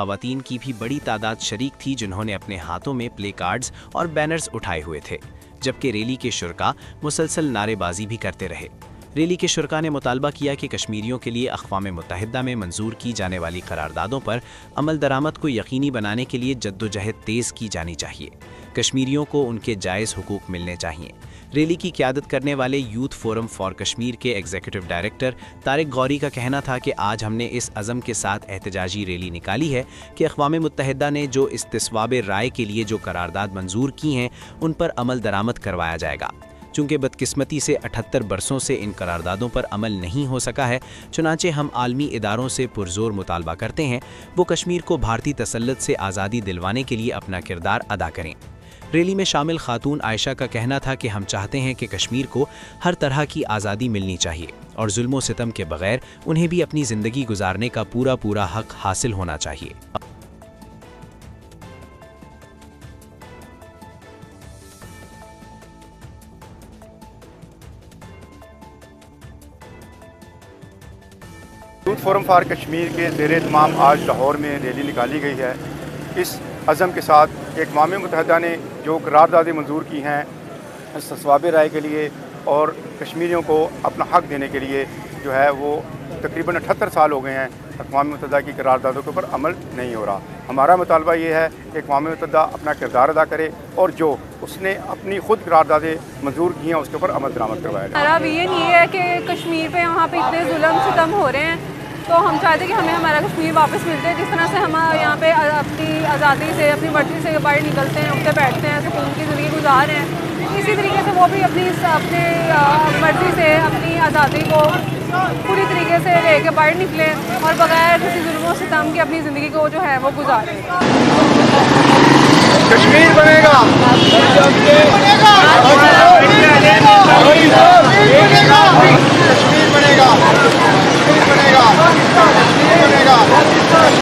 خواتین کی بھی بڑی تعداد شریک تھی جنہوں نے اپنے ہاتھوں میں پلے کارڈز اور بینرز اٹھائے ہوئے تھے، جبکہ ریلی کے شرکاء مسلسل نعرے بازی بھی کرتے رہے۔ ریلی کے شرکاء نے مطالبہ کیا کہ کشمیریوں کے لیے اقوام متحدہ میں منظور کی جانے والی قراردادوں پر عمل درآمد کو یقینی بنانے کے لیے جدوجہد تیز کی جانی چاہیے۔ کشمیریوں کو ان کے جائز حقوق ملنے چاہئیں۔ ریلی کی قیادت کرنے والے یوتھ فورم فار کشمیر کے ایگزیکٹو ڈائریکٹر طارق غوری کا کہنا تھا کہ آج ہم نے اس عزم کے ساتھ احتجاجی ریلی نکالی ہے کہ اقوام متحدہ نے جو استصواب رائے کے لیے جو قرارداد منظور کی ہیں ان پر عمل درآمد کروایا جائے گا۔ چونکہ بدقسمتی سے 78 برسوں سے ان قراردادوں پر عمل نہیں ہو سکا ہے، چنانچہ ہم عالمی اداروں سے پرزور مطالبہ کرتے ہیں وہ کشمیر کو بھارتی تسلط سے آزادی دلوانے کے لیے اپنا کردار ادا کریں۔ ریلی میں شامل خاتون عائشہ کا کہنا تھا کہ ہم چاہتے ہیں کہ کشمیر کو ہر طرح کی آزادی ملنی چاہیے اور ظلم و ستم کے بغیر انہیں بھی اپنی زندگی گزارنے کا پورا حق حاصل ہونا چاہیے۔ یوتھ فورم فار کشمیر کے زیر اہتمام آج لاہور میں ریلی نکالی گئی ہے۔ اس عزم کے ساتھ کہ اقوام متحدہ نے جو قراردادیں منظور کی ہیں استصواب رائے کے لیے اور کشمیریوں کو اپنا حق دینے کے لیے جو ہے وہ تقریباً 78 سال ہو گئے ہیں اقوام متحدہ کی قراردادوں کے اوپر عمل نہیں ہو رہا۔ ہمارا مطالبہ یہ ہے کہ اقوام متحدہ اپنا کردار ادا کرے اور جو اس نے اپنی خود قراردادیں منظور کی ہیں اس کے اوپر عمل درآمد کروایا جائے۔ ہمارا ویژن یہ ہے کہ کشمیر پہ وہاں پہ اتنے ظلم ستم ہو رہے ہیں تو ہم چاہتے ہیں کہ ہمیں ہمارا کشمیر واپس ملتے ہیں۔ جس طرح سے ہم یہاں پہ اپنی آزادی سے اپنی مرضی سے باہر نکلتے ہیں، اٹھتے بیٹھتے ہیں، سکون کی زندگی گزار رہے ہیں، اسی طریقے سے وہ بھی اپنی مرضی سے اپنی آزادی کو پوری طریقے سے لے کے باہر نکلیں اور بغیر کسی ظلم و ستم کی اپنی زندگی کو جو ہے وہ گزاریں۔